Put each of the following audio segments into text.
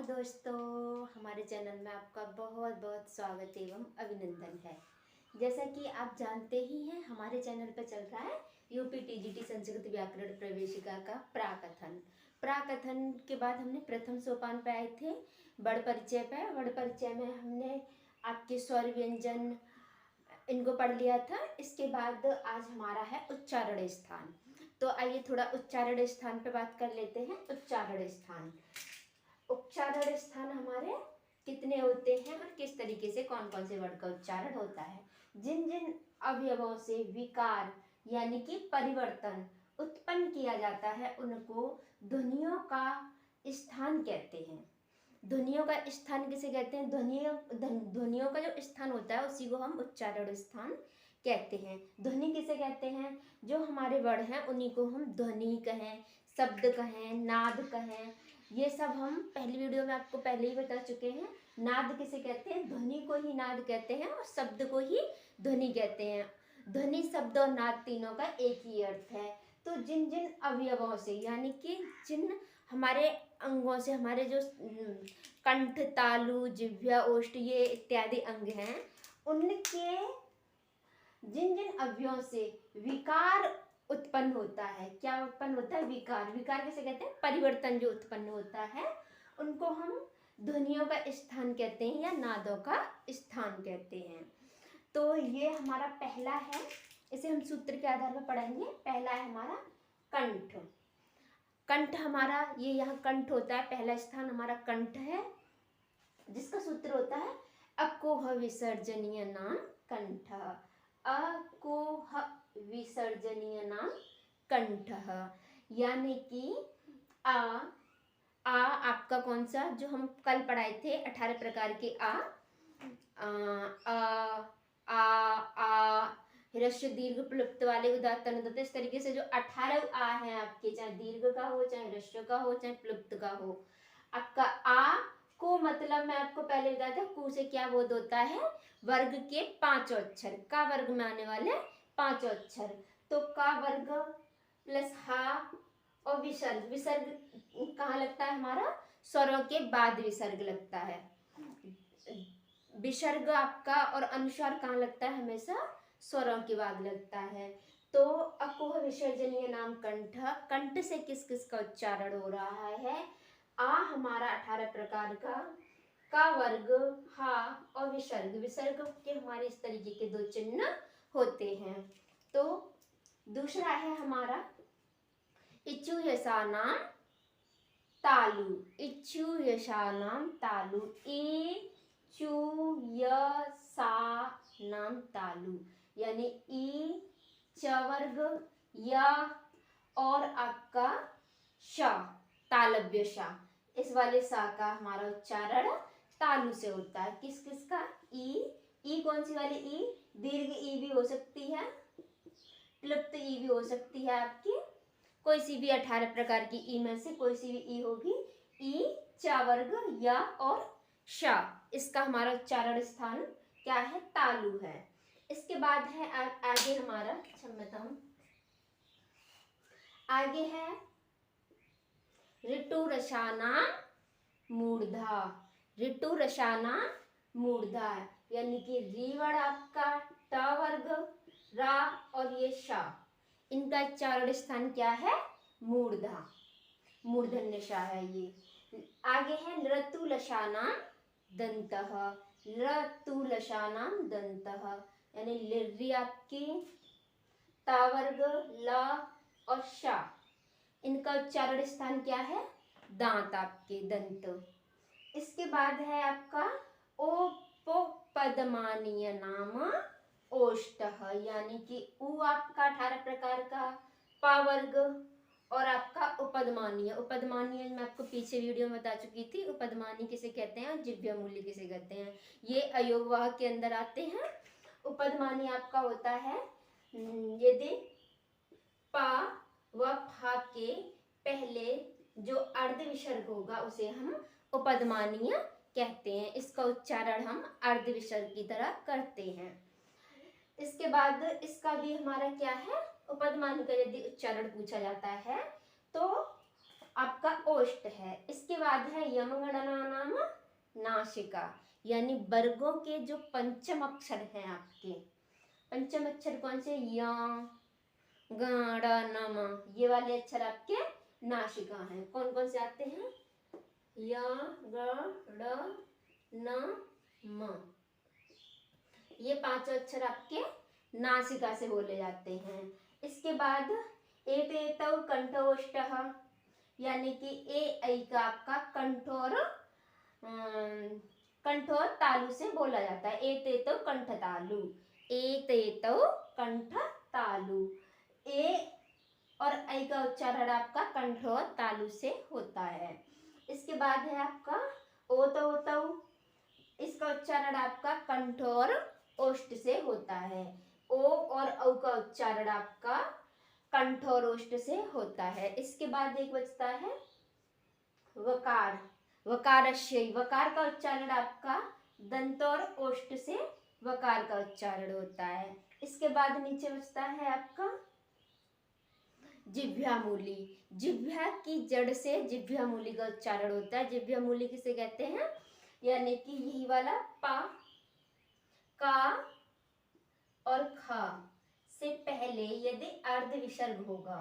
दोस्तों, हमारे चैनल में आपका बहुत बहुत स्वागत एवं अभिनंदन है। जैसा कि आप जानते ही हैं, हमारे चैनल पर चल रहा है यूपी टीजीटी संस्कृत व्याकरण प्रवेशिका का प्राकथन। प्राकथन के बाद हमने प्रथम सोपान पे आए थे बड़ परिचय पे। बड़ परिचय में हमने आपके स्वर व्यंजन इनको पढ़ लिया था। इसके बाद आज हमारा है उच्चारण स्थान। तो आइए थोड़ा उच्चारण स्थान पे बात कर लेते हैं। उच्चारण स्थान हमारे कितने होते हैं और किस तरीके से कौन कौन से वर्ड का उच्चारण होता है। जिन जिन अवयवों से विकार यानी कि परिवर्तन उत्पन्न किया जाता है उनको ध्वनियों का स्थान कहते हैं। ध्वनियों का स्थान किसे कहते हैं? ध्वनियों का जो स्थान होता है उसी को हम उच्चारण स्थान कहते हैं। ध्वनि किसे कहते हैं? जो हमारे वर्ड हैं उन्हीं को हम ध्वनि कहें, शब्द कहें, नाद कहें। ये सब हम पहली वीडियो में आपको पहले ही बता चुके हैं। नाद किसे कहते हैं? ध्वनि को ही नाद कहते हैं और शब्द को ही ध्वनि कहते हैं। ध्वनि, शब्द और नाद तीनों का एक ही अर्थ है। तो जिन जिन अवयवों से यानी कि जिन हमारे अंगों से, हमारे जो कंठ, तालु, जिह्वा, ओष्ठ ये इत्यादि अंग हैं, उनके जिन जिन अवयवों से विकार उत्पन्न होता है। क्या उत्पन्न होता है? विकार। विकार किसे कहते हैं? परिवर्तन जो उत्पन्न होता है उनको हम ध्वनियों का स्थान कहते हैं या नादों का स्थान कहते हैं। तो ये हमारा पहला है, इसे हम सूत्र के आधार पर पढ़ेंगे। पहला है हमारा कंठ। कंठ हमारा, ये यहाँ कंठ होता है, पहला स्थान हमारा कंठ है, जिसका सूत्र होता है अकोह विसर्जनीय नाम कंठ। अकोह विसर्जनीय नाम कंठ, यानी कि आ आपका कौन सा, जो हम कल पढ़ाए थे 18 प्रकार के आ ह्रस्व दीर्घ प्लुप्त वाले उदात्त अनुदात्त, इस तरीके से जो 18 आ हैं आपके, चाहे दीर्घ का हो, चाहे ह्रस्व का हो, चाहे प्लुप्त का हो। आपका आ को मतलब मैं आपको पहले बताया था, कु से क्या बोध होता है? वर्ग के 5 अक्षर, का वर्ग में आने वाले 5 अक्षर। तो का वर्ग प्लस हा और विसर्ग। विसर्ग कहाँ लगता है हमारा? स्वरों के बाद विसर्ग लगता है। विसर्ग आपका और अनुस्वार कहाँ लगता है? हमेशा स्वरों के बाद लगता है। तो अकोह विसर्जनीय नाम कंठ। कंठ से किस किस का उच्चारण हो रहा है? आ हमारा 18 प्रकार का वर्ग, हा और विसर्ग। विसर्ग के हमारे इस तरीके के 2 चिन्ह होते हैं। तो दूसरा है हमारा इच्छु यशानाम तालु। इच्छु यशानाम तालु। इच्छु यशानाम तालु, यानी ई च वर्ग, या और आपका श, तालव्य श, इस वाले सा का हमारा उच्चारण तालु से होता है। किस किस का? ई कौन सी वाली? ई दीर्घ ई भी हो सकती है, प्लुप्त ई भी हो सकती है आपकी। कोई सी भी 18 प्रकार की ई में से कोई सी भी ई होगी। ई चा वर्ग, या और श, इसका हमारा उच्चारण स्थान क्या है? तालु है। इसके बाद है आगे हमारा, क्षम्यताम, आगे है ऋतु रसाना मूर्धा। ऋतु रसाना मूर्धा, यानी कि री वर्ड आपका, ट वर्ग, रा और ये श, इनका उच्चारण स्थान क्या है? मूर्धा, मूर्धन्य श है ये। आगे है लृतुलसानाम दंतः। लृतुलसानाम दंतः, यानी लिर्री आपकी, ता वर्ग, ल और श, इनका उच्चारण स्थान क्या है? दांत आपके, दंत। इसके बाद है आपका उपपदमानीय नाम ओष्ठः, यानी कि उ आपका 18 प्रकार का, पा वर्ग और आपका उपदमानीय। उपदमानीय मैं आपको पीछे वीडियो में बता चुकी थी। उपदमानी किसे कहते हैं और जिह्वा मूल्य किसे कहते हैं, ये अयोगवाह के अंदर आते हैं। उपदमानी आपका होता है यदि पा व फा के पहले जो अर्ध विसर्ग होगा उसे हम उपदमानीय कहते हैं। इसका उच्चारण हम अर्ध विसर्ग की तरह करते हैं। इसके बाद इसका भी हमारा क्या है? उपदमानी का यदि उच्चारण पूछा जाता है तो आपका ओष्ठ है। इसके बाद है यमगणना नासिका, यानी वर्गों के जो पंचम अक्षर हैं आपके, पंचम अक्षर कौन से, या ग ड़ न म, ये वाले अक्षर आपके नासिका हैं। कौन कौन से आते हैं, या ग ड़ न म, ये पांचों अक्षर आपके नासिका से बोले जाते हैं। इसके बाद एतेतौ कंठोष्ठः, यानी कि ए ऐ का आपका कंठोर तालु से बोला जाता है। एतेतौ कंठ तालु, एतेतौ कंठ तालु, ए और ऐ का उच्चारण आपका कंठोर तालु से होता है। इसके बाद है आपका ओतौतौ, इसका उच्चारण आपका कंठोर ओष्ठ से होता है। ओ और औ का उच्चारण आपका कंठोर ओष्ठ से होता है। इसके बाद एक बचता है वकार, वकारस्य, वकार का उच्चारण आपका दंतोर ओष्ठ से वकार का उच्चारण होता है। इसके बाद नीचे बचता है आपका जिह्वामूली, जिह्वा की जड़ से जिह्वामूली का उच्चारण होता है। जिह्वामूली किसे कहते हैं, यानी कि यही वाला पा, का और खा से पहले यदि अर्ध विसर्ग होगा,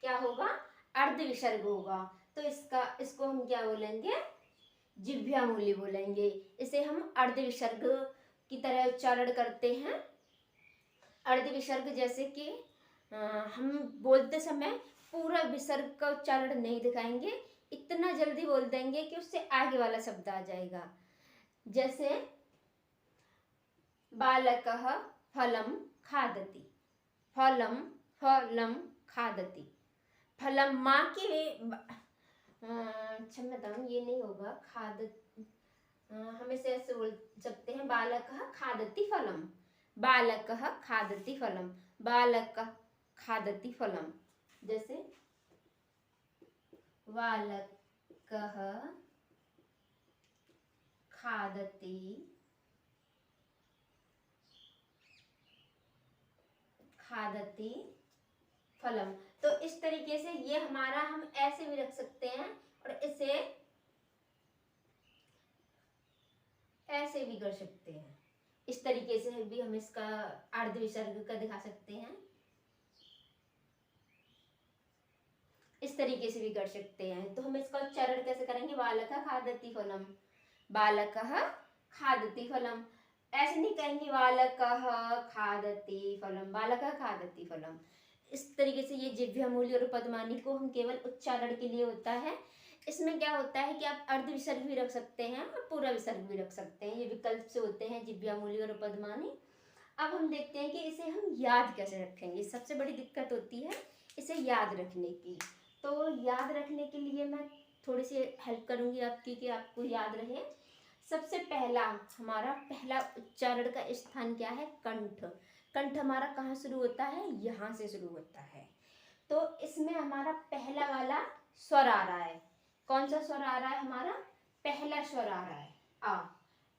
क्या होगा, अर्ध विसर्ग होगा, तो इसको हम क्या बोलेंगे, जिह्वामूली बोलेंगे। इसे हम अर्ध विसर्ग की तरह उच्चारण करते हैं। अर्ध विसर्ग जैसे कि हम बोलते समय पूरा विसर्ग का उच्चारण नहीं दिखाएंगे, इतना जल्दी बोल देंगे कि उससे आगे वाला शब्द आ जाएगा। जैसे बालकः फलं खादति, फलं फलं खादति, फलम माँ की क्षम्यतां ये नहीं होगा, हम इसे ऐसे बोल सकते हैं, बालकः खादति फलम, बालकः खादति फलम, बालकः खादति फलम। जैसे बालकः खादति खादति फलम। तो इस तरीके से ये हमारा, हम ऐसे भी रख सकते हैं और इसे ऐसे भी कर सकते हैं। इस तरीके से भी हम इसका अर्ध विसर्ग का दिखा सकते हैं, इस तरीके से भी कर सकते हैं। तो हम इसका उच्चारण कैसे करेंगे, बालकः खादति फलम, बालकः खादति फलम। ऐसे नहीं कहेंगे बालकः खादति फलम, बालकः खादति फलम। इस तरीके से ये जिह्वामूली और पद्मानी को हम केवल उच्चारण के लिए होता है। इसमें क्या होता है कि आप अर्ध विसर्ग भी रख सकते हैं और पूरा विसर्ग भी रख सकते हैं, ये विकल्प से होते हैं जिह्वामूली और पद्मानी। अब हम देखते हैं कि इसे हम याद कैसे रखेंगे। सबसे बड़ी दिक्कत होती है इसे याद रखने की। तो याद रखने के लिए मैं थोड़ी सी हेल्प करूंगी आपकी कि आपको याद रहे। सबसे पहला हमारा पहला उच्चारण का स्थान क्या है, कंठ। कंठ हमारा कहाँ शुरू होता है, यहाँ से शुरू होता है। तो इसमें हमारा पहला वाला स्वर आ रहा है। कौन सा स्वर आ रहा है, हमारा पहला स्वर आ रहा है आ।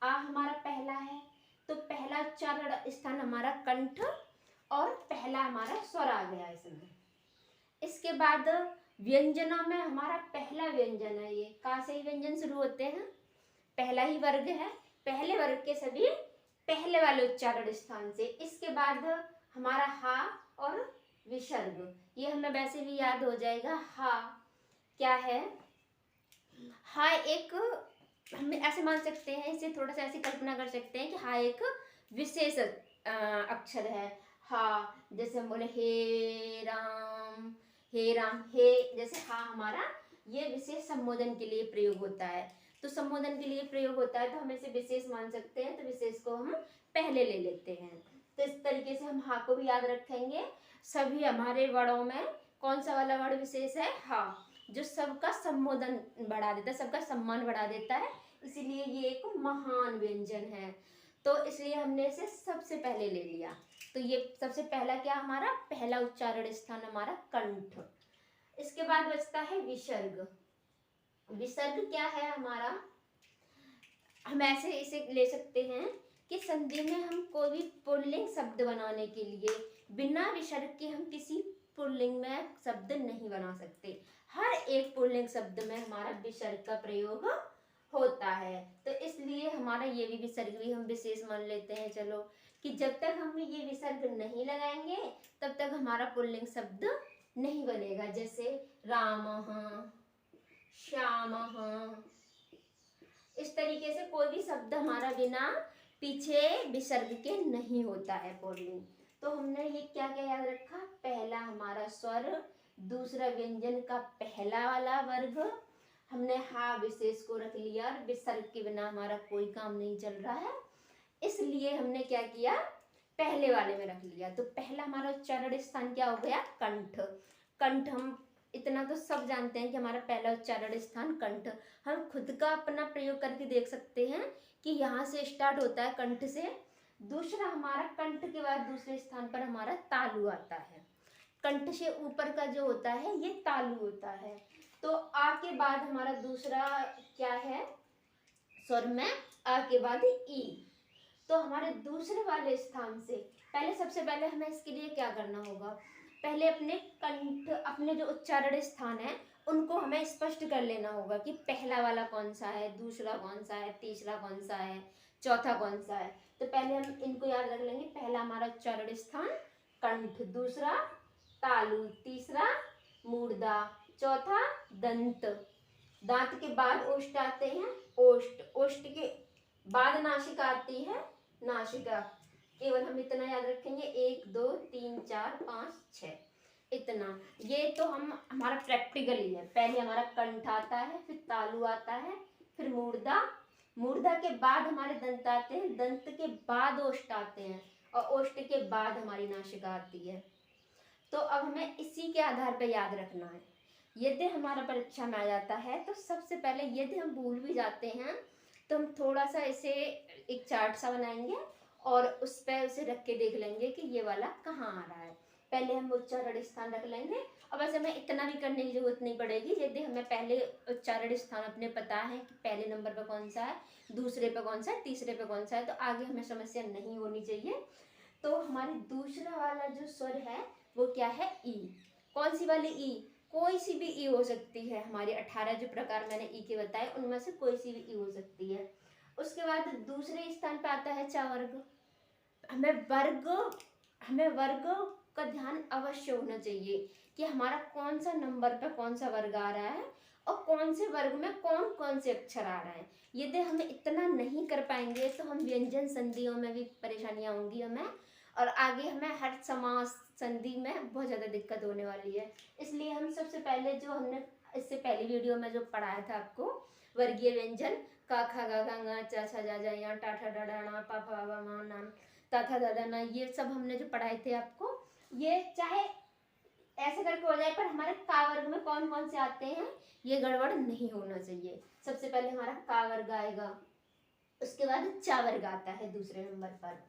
आ हमारा पहला है, तो पहला उच्चारण स्थान हमारा कंठ और पहला हमारा स्वर आ गया इसमें। इसके बाद व्यंजनों में हमारा पहला व्यंजन है, ये का से ही व्यंजन शुरू होते हैं, पहला ही वर्ग है, पहले वर्ग के सभी पहले वाले उच्चारण स्थान से। इसके बाद हमारा हा और विसर्ग, ये हमें वैसे भी याद हो जाएगा। हा क्या है, हा एक, हम ऐसे मान सकते हैं, इसे थोड़ा सा ऐसी कल्पना कर सकते हैं कि हा एक विशेष अक्षर है। हा जैसे हम बोले हे राम, हे राम, हे जैसे हा हमारा ये विशेष संबोधन के लिए प्रयोग होता है। तो संबोधन के लिए प्रयोग होता है तो हम इसे विशेष मान सकते हैं, तो विशेष को हम पहले ले लेते हैं। तो इस तरीके से हम हा को भी याद रखेंगे। सभी हमारे वर्णों में कौन सा वाला वर्ण विशेष है, हा, जो सबका संबोधन बढ़ा देता है, सबका सम्मान बढ़ा देता है, इसीलिए ये एक महान व्यंजन है। तो इसलिए हमने इसे सबसे पहले ले लिया। तो ये सबसे पहला क्या, हमारा पहला उच्चारण स्थान हमारा कंठ। इसके बाद बचता है विसर्ग। विसर्ग क्या है हमारा, हम ऐसे इसे ले सकते हैं कि संधि में हम कोई भी पुल्लिंग शब्द बनाने के लिए बिना विसर्ग के हम किसी पुल्लिंग में शब्द नहीं बना सकते। हर एक पुल्लिंग शब्द में हमारा विसर्ग का प्रयोग होता है। तो इसलिए हमारा ये भी विसर्ग भी हम विशेष मान लेते हैं। चलो कि जब तक हम ये विसर्ग नहीं लगाएंगे तब तक हमारा पुल्लिंग शब्द नहीं बनेगा। जैसे रामः, श्यामः, इस तरीके से कोई भी शब्द हमारा बिना पीछे विसर्ग के नहीं होता है पुल्लिंग। तो हमने ये क्या क्या याद रखा, पहला हमारा स्वर, दूसरा व्यंजन का पहला वाला वर्ग, हमने हा विशेष को रख लिया और विसर्ग के बिना हमारा कोई काम नहीं चल रहा है, इसलिए हमने क्या किया, पहले वाले में रख लिया। तो पहला हमारा उच्चारण स्थान क्या हो गया, कंठ। कंठ हम इतना तो सब जानते हैं कि हमारा पहला उच्चारण स्थान कंठ। हम खुद का अपना प्रयोग करके देख सकते हैं कि यहाँ से स्टार्ट होता है कंठ से। दूसरा हमारा कंठ के बाद दूसरे स्थान पर हमारा तालु आता है। कंठ से ऊपर का जो होता है ये तालु होता है। तो आ के बाद हमारा दूसरा क्या है, स्वर में आ के बाद ई। तो हमारे दूसरे वाले स्थान से पहले, सबसे पहले हमें इसके लिए क्या करना होगा, पहले अपने कंठ, अपने जो उच्चारण स्थान है उनको हमें स्पष्ट कर लेना होगा कि पहला वाला कौन सा है, दूसरा कौन सा है, तीसरा कौन सा है, चौथा कौन सा है। तो पहले हम इनको याद रख लेंगे। पहला हमारा उच्चारण स्थान कंठ, दूसरा तालु, तीसरा मूर्धा, चौथा दंत, दांत के बाद ओष्ठ आते हैं, ओष्ठ, ओष्ठ के बाद नासिका आती है, नासिका। केवल हम इतना याद रखेंगे, 1 2 3 4 5 6, इतना। ये तो हम हमारा प्रैक्टिकल ही है। पहले हमारा कंठ आता है, फिर तालु आता है, फिर मूर्धा, मूर्धा के बाद हमारे दंत आते हैं, दंत के बाद ओष्ठ आते हैं, और ओष्ठ के बाद हमारी नासिका आती है। तो अब हमें इसी के आधार पर याद रखना है। यदि हमारा परीक्षा में आ जाता है तो सबसे पहले, यदि हम भूल भी जाते हैं तो हम थोड़ा सा इसे एक चार्ट सा बनाएंगे और उस पर उसे रख के देख लेंगे कि ये वाला कहाँ आ रहा है। पहले हम उच्चारण स्थान रख लेंगे। अब ऐसे हमें इतना भी करने की जरूरत नहीं पड़ेगी। यदि हमें पहले उच्चारण स्थान अपने पता है कि पहले नंबर पर कौन सा है, दूसरे पे कौन सा है, तीसरे पे कौन सा है, तो आगे हमें समस्या नहीं होनी चाहिए। तो हमारी दूसरा वाला जो स्वर है वो क्या है, ई। कौन सी वाली ई, कोई सी भी ई हो सकती है। हमारे 18 जो प्रकार मैंने ई के बताए उनमें से कोई सी भी ई हो सकती है। उसके बाद दूसरे स्थान पे आता है चा वर्ग। हमें वर्ग का ध्यान अवश्य होना चाहिए कि हमारा कौन सा नंबर पे कौन सा वर्ग आ रहा है और कौन से वर्ग में कौन कौन से अक्षर आ रहे हैं। यदि हम इतना नहीं कर पाएंगे तो हम व्यंजन संधियों में भी परेशानियां होंगी हमें, और आगे हमें हर समास संधि में बहुत ज़्यादा दिक्कत होने वाली है। इसलिए हम सबसे पहले जो हमने इससे पहली वीडियो में जो पढ़ाया था आपको, वर्गीय व्यंजन का, खा, गा, घा, ङा, चा, छा, जा, जा, या, टा, ठा, डा, डा, णा, पा, फा, वा, मा, ना, ता, था, दा, दा, ना, ये सब हमने जो पढ़ाए थे आपको, ये चाहे ऐसे करके हो जाए पर हमारे का वर्ग में कौन कौन से आते हैं ये गड़बड़ नहीं होना चाहिए। सबसे पहले हमारा का वर्ग आएगा, उसके बाद चा वर्ग आता है दूसरे नंबर पर।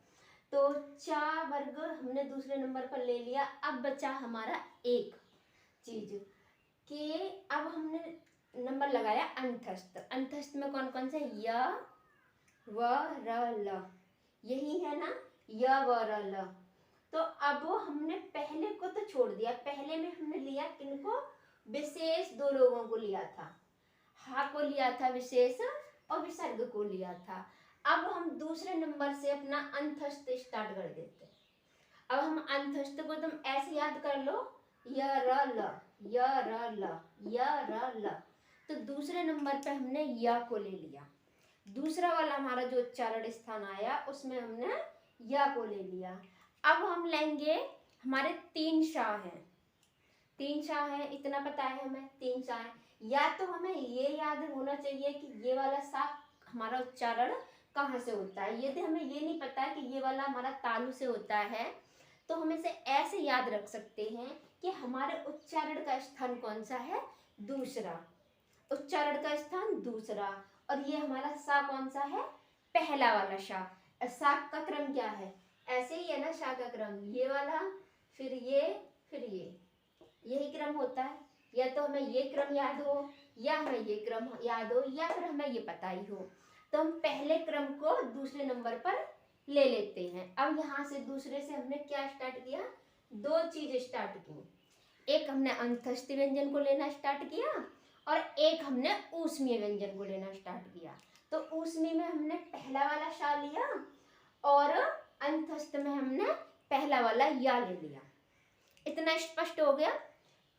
तो चा वर्ग हमने दूसरे नंबर पर ले लिया। अब बचा हमारा एक चीज कि अब हमने नंबर लगाया अंतस्थ। अंतस्थ में कौन कौन से, य, व, र, ल, यही है ना, य, व, र, ल। तो अब हमने पहले को तो छोड़ दिया। पहले में हमने लिया किनको, विशेष दो लोगों को लिया था, हा को लिया था विशेष और विसर्ग को लिया था। अब हम दूसरे नंबर से अपना अंतस्थ स्टार्ट कर देते हैं। अब हम अंतस्थ को तुम ऐसे याद कर लो, य, र, ल, य, र, ल, य, र, ल। तो दूसरे नंबर पे हमने य को ले लिया। दूसरा वाला हमारा जो उच्चारण स्थान आया उसमें हमने य को ले लिया। अब हम लेंगे, हमारे 3 शाह हैं, 3 शाह हैं, इतना पता है हमें 3 शाह हैं। या तो हमें ये याद होना चाहिए कि ये वाला सा हमारा उच्चारण कहाँ से होता है। यदि हमें ये नहीं पता है कि ये वाला हमारा तालु से होता है तो हम इसे ऐसे याद रख सकते हैं कि हमारे उच्चारण का स्थान कौन सा है, दूसरा, उच्चारण का स्थान दूसरा, और ये हमारा सा कौन सा है, पहला वाला सा। सा का क्रम क्या है, ऐसे ही है ना, सा का क्रम ये वाला, फिर ये, फिर ये, यही क्रम होता है। या तो हमें ये क्रम याद हो, या हमें ये क्रम याद हो, या फिर हमें ये पता ही हो। तो हम पहले क्रम को दूसरे नंबर पर ले लेते हैं। अब यहाँ से दूसरे से हमने क्या स्टार्ट किया, 2 चीज स्टार्ट की। एक हमने अंतस्थ व्यंजन को लेना स्टार्ट किया और एक हमने ऊष्मीय व्यंजन को लेना स्टार्ट किया। तो ऊष्मीय में हमने पहला वाला शा लिया और अंतस्थ में हमने पहला वाला या ले लिया। इतना स्पष्ट हो गया।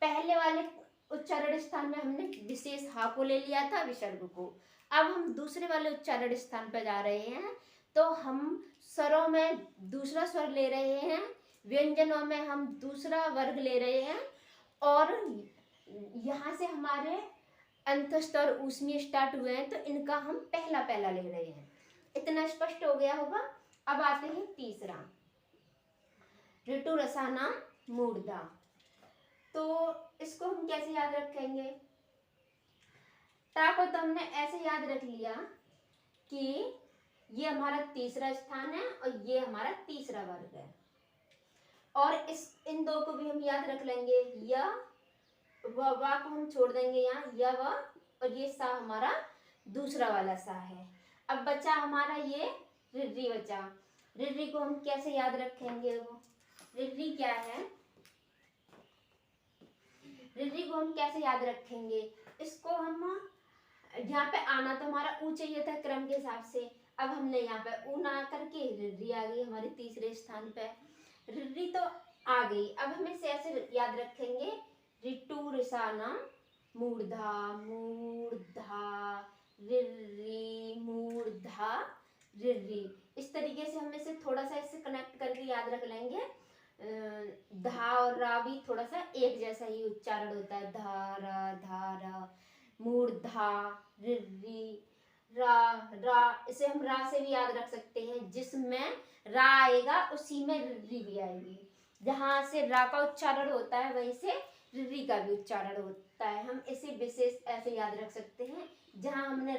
पहले वाले उच्चारण स्थान में हमने विशेष हा को ले लिया था, विसर्ग को। अब हम दूसरे वाले उच्चारण स्थान पर जा रहे हैं, तो हम स्वरों में दूसरा स्वर ले रहे हैं, व्यंजनों में हम दूसरा वर्ग ले रहे हैं, और यहाँ से हमारे अंतस्थ और ऊष्मीय स्टार्ट हुए हैं, तो इनका हम पहला पहला ले रहे हैं। इतना स्पष्ट हो गया होगा। अब आते हैं तीसरा, ऋतु रसानाम मूर्धा। तो इसको हम कैसे याद रखेंगे? टा को तो हमने ऐसे याद रख लिया कि ये हमारा तीसरा स्थान है और ये हमारा तीसरा वर्ग है, और इन दो को भी हम याद रख लेंगे। या वा को हम छोड़ देंगे यहाँ, या वा, और ये सा हमारा दूसरा वाला सा है। अब बचा हमारा ये रिर्री बचा। रिर्री को हम कैसे याद रखेंगे? वो रिर्री क्या है? रिर्री को हम कैसे याद रखेंगे? इसको हम यहाँ पे आना तो हमारा ऊ चाहिए था क्रम के हिसाब से। अब हमने यहाँ पे ऊ ना करके रिर्री आ गई हमारे तीसरे स्थान पे। रिर्री तो आ गई। अब हम इसे ऐसे याद रखेंगे, ऋतु रसानाम मूर्धा, मूर्धा रिर्री, मूर्धा रिर्री। इस तरीके से हम इसे थोड़ा सा इससे कनेक्ट करके याद रख लेंगे। धा और रा भी थोड़ा सा एक जैसा ही उच्चारण होता है। धारा, धारा, मूर्धा, रिर्री, रा, रा। इसे हम रा से भी याद रख सकते हैं, जिसमें रा आएगा उसी में रिर्री भी आएगी। जहाँ से रा का उच्चारण होता है वहीं से रिर्री का भी उच्चारण होता है। हम इसे विशेष ऐसे याद रख सकते हैं, जहाँ हमने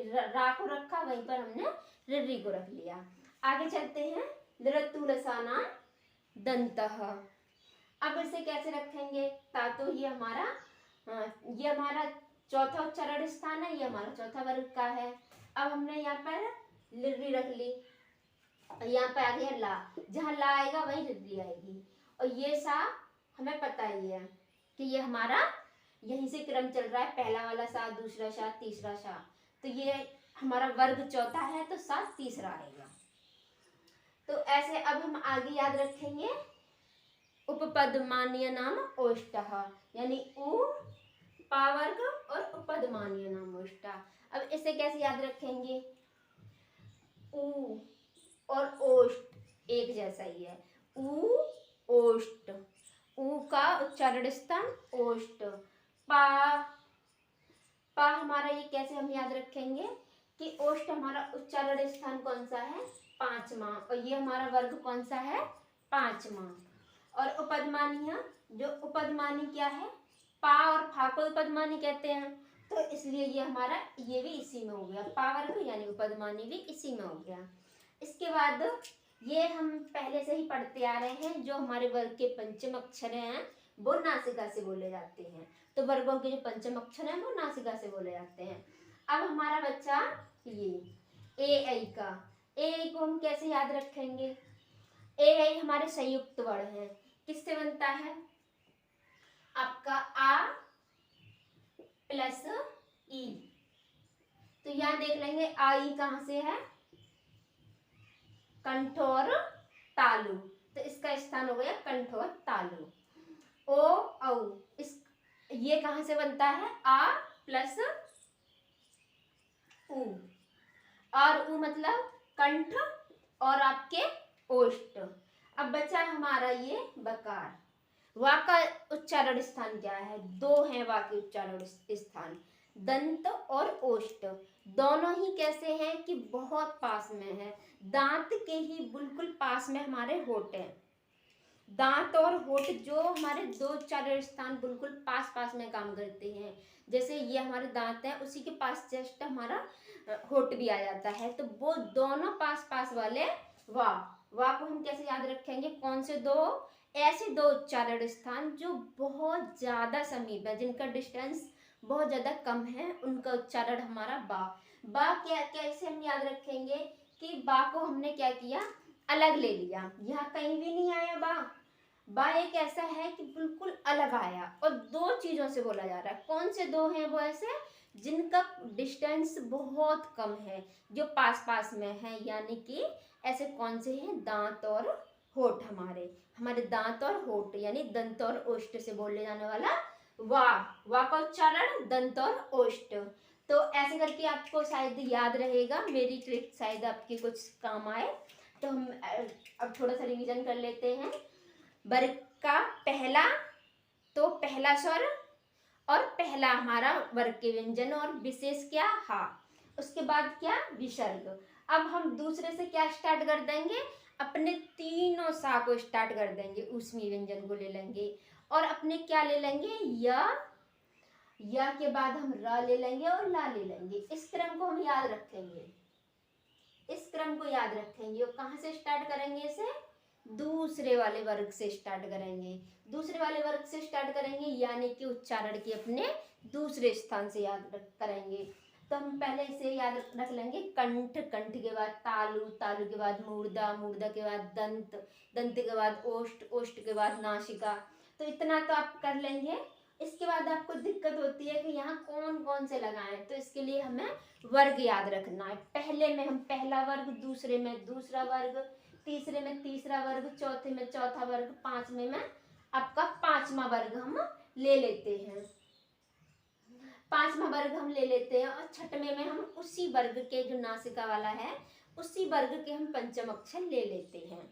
रा को रखा वहीं पर हमने रिर्री को रख लिया। आगे चलते हैं, ऋतु रसानाम दंतः। अब इसे कैसे रखेंगे? ता तो ये हमारा चौथा उच्चारण स्थान है, ये हमारा चौथा वर्ग का है। अब हमने यहाँ पर रिर्री रख ली, यहाँ पे आ गया ला। जहाँ ला आएगा वहीं रिर्री आएगी। और ये सा हमें पता ही है कि ये हमारा यहीं से क्रम चल रहा है, पहला वाला सा, दूसरा सा, तीसरा सा। तो ये हमारा वर्ग चौथा है, तो सा तीसरा आएगा। तो ऐसे अब हम आगे याद रखेंगे, उपपदमानीय नाम ओष्ठः, यानी उ पा वर्ग और उपपदमानीय नाम ओष्ठः। अब इसे कैसे याद रखेंगे? उ और ओष्ठ एक जैसा ही है। उ ओष्ठ, उ का उच्चारण स्थान ओष्ठ। पा, पा हमारा ये कैसे हम याद रखेंगे कि ओष्ठ हमारा उच्चारण स्थान कौन सा है? पांचवा, और ये हमारा वर्ग कौन सा है? पांचवा। और उपपदमानीय, जो उपपदमानी क्या है? पा और फा को उपपदमानी कहते हैं, तो इसलिए ये हमारा ये भी इसी में हो गया। पा वर्ग यानी उपपदमानी भी इसी में हो गया। इसके बाद ये हम पहले से ही पढ़ते आ रहे हैं, जो हमारे वर्ग के पंचम अक्षर हैं वो नासिका से बोले जाते हैं। तो वर्गों के जो पंचम अक्षर हैं वो नासिका से बोले जाते हैं। अब हमारा बच्चा ये ए ऐ का। ए ऐ को हम कैसे याद रखेंगे? ए ऐ हमारे संयुक्त वर्ण हैं। किससे बनता है? आपका आ प्लस ई। तो यहाँ देख लेंगे आ ई कहाँ से है? कंठ और तालु। तो इसका स्थान हो गया कंठ और तालु। ओ औ, इस ये कहाँ से बनता है? आ प्लस उ। और उ मतलब कंठ और आपके ओष्ठ। अब बचा हमारा ये बकार। वा का उच्चारण स्थान क्या है? दो हैं वा के उच्चारण स्थान, दंत और ओष्ठ। दोनों ही कैसे हैं कि बहुत पास में है। दांत के ही बिल्कुल पास में हमारे होठ हैं। दांत और होठ जो हमारे दो उच्चारण स्थान बिल्कुल पास पास में काम करते हैं। जैसे ये हमारे दांत हैं, उसी के पास जस्ट हमारा होठ भी आ जाता है। तो वो दोनों पास पास वाले वा को हम कैसे याद रखेंगे? कौन से दो? ऐसे दो उच्चारण स्थान जो बहुत ज्यादा समीप है, जिनका डिस्टेंस बहुत ज्यादा कम है, उनका उच्चारण हमारा बा क्या कैसे हम याद रखेंगे कि बा को हमने क्या किया? अलग ले लिया। यहाँ कहीं भी नहीं आया बा बा एक ऐसा है कि बिल्कुल अलग आया और दो चीजों से बोला जा रहा है। कौन से दो हैं वो ऐसे जिनका डिस्टेंस बहुत कम है, जो पास पास में है, यानी कि ऐसे कौन से हैं, दांत और होठ। हमारे हमारे दांत और होठ यानी दंत और ओष्ठ से बोले जाने वाला वा का उच्चारण दंत और ओष्ठ। तो ऐसे करके आपको शायद याद रहेगा, मेरी ट्रिक शायद आपके कुछ काम आए। तो हम अब थोड़ा सा रिवीजन कर लेते हैं। वर्ग का पहला, तो पहला स्वर और पहला हमारा वर्ग के व्यंजन और विशेष क्या हा। उसके बाद क्या विसर्ग। अब हम दूसरे से क्या स्टार्ट कर देंगे, अपने तीनों सा को स्टार्ट कर देंगे, ऊष्मी व्यंजन को ले लेंगे और अपने क्या ले लेंगे, या के बाद हम र ले लेंगे और ला ले लेंगे। इस क्रम को हम याद रखेंगे, इस क्रम को याद रखेंगे। और कहाँ से स्टार्ट करेंगे इसे, दूसरे वाले वर्ग से स्टार्ट करेंगे, दूसरे वाले वर्ग से स्टार्ट करेंगे, यानी कि उच्चारण के अपने दूसरे स्थान से याद करेंगे। तो हम पहले इसे याद रख लेंगे, कंठ, कंठ के बाद तालु, तालु के बाद मूर्धा, मूर्धा के बाद दंत, दंत के बाद ओष्ठ, ओष्ठ के बाद नासिका। तो इतना तो आप कर लेंगे। इसके बाद आपको दिक्कत होती है कि यहाँ कौन कौन से लगाएं, तो इसके लिए हमें वर्ग याद रखना है। पहले में हम पहला वर्ग, दूसरे में दूसरा वर्ग, तीसरे में तीसरा वर्ग, चौथे में चौथा वर्ग, पांचवें में आपका पांचवा वर्ग हम ले लेते हैं, पांचवा वर्ग हम ले लेते हैं। और छठवें में हम उसी वर्ग के जो नासिका वाला है, उसी वर्ग के हम पंचम अक्षर ले लेते हैं।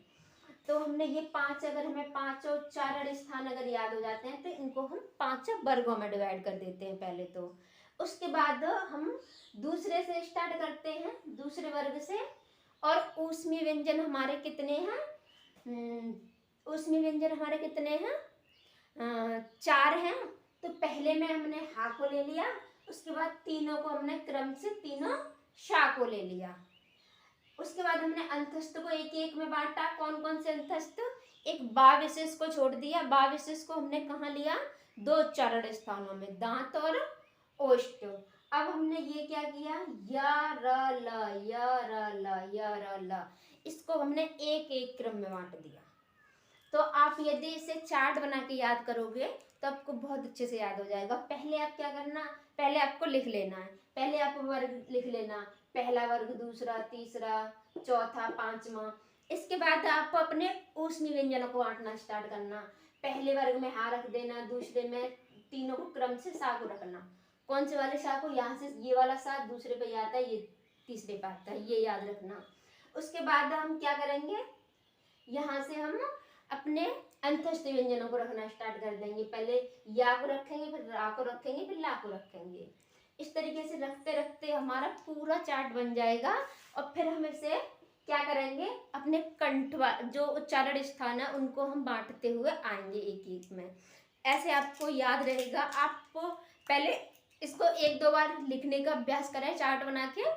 तो हमने ये पांच, अगर हमें पांचों उच्चारण स्थान अगर याद हो जाते हैं तो इनको हम पांचों वर्गों में डिवाइड कर देते हैं पहले तो। उसके बाद हम दूसरे से स्टार्ट करते हैं, दूसरे वर्ग से। और ऊष्मी व्यंजन हमारे कितने हैं, ऊष्मी व्यंजन हमारे कितने हैं, 4 हैं। तो पहले में हमने हा को ले लिया, उसके बाद तीनों को हमने क्रम से तीनों शा को ले लिया। उसके बाद हमने अंतस्थ को एक एक में बांटा। कौन कौन से अंतस्थ, एक बा विशेष को छोड़ दिया। बा विशेष को हमने कहाँ लिया, दो उच्चारण स्थानों में, दांत और ओष्ठ। अब हमने ये क्या किया, या र ल, या र ल, या र ल, इसको हमने एक एक क्रम में बांट दिया। तो आप यदि इसे चार्ट बना के याद करोगे तो आपको बहुत अच्छे से याद हो जाएगा। पहले आप क्या करना, पहले आपको लिख लेना है, पहले आप वर्ग लिख लेना, पहला वर्ग, दूसरा, तीसरा, चौथा, पांचवा। इसके बाद आप अपने ऊष्मी व्यंजनों को बांटना स्टार्ट करना। पहले वर्ग में हा रख देना, दूसरे में तीनों को क्रम से सा को रखना। कौन से वाले सा को, यहाँ से ये वाला सा दूसरे पे आता है, ये तीसरे पे आता है, ये याद रखना। उसके बाद हम क्या करेंगे, यहाँ से हम अपने अंतस्थ व्यंजनों को रखना स्टार्ट कर देंगे। पहले या को रखेंगे, फिर रा को रखेंगे, फिर ला को रखेंगे। इस तरीके से रखते रखते हमारा पूरा चार्ट बन जाएगा। और फिर हम इसे क्या करेंगे, अपने कंठ जो उच्चारण स्थान है उनको हम बांटते हुए आएंगे एक एक में। ऐसे आपको याद रहेगा। आप पहले इसको एक दो बार लिखने का अभ्यास करें चार्ट बना के,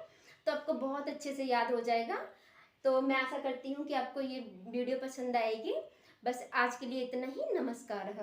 तो आपको बहुत अच्छे से याद हो जाएगा। तो मैं आशा करती हूँ कि आपको ये वीडियो पसंद आएगी। बस आज के लिए इतना ही। नमस्कार।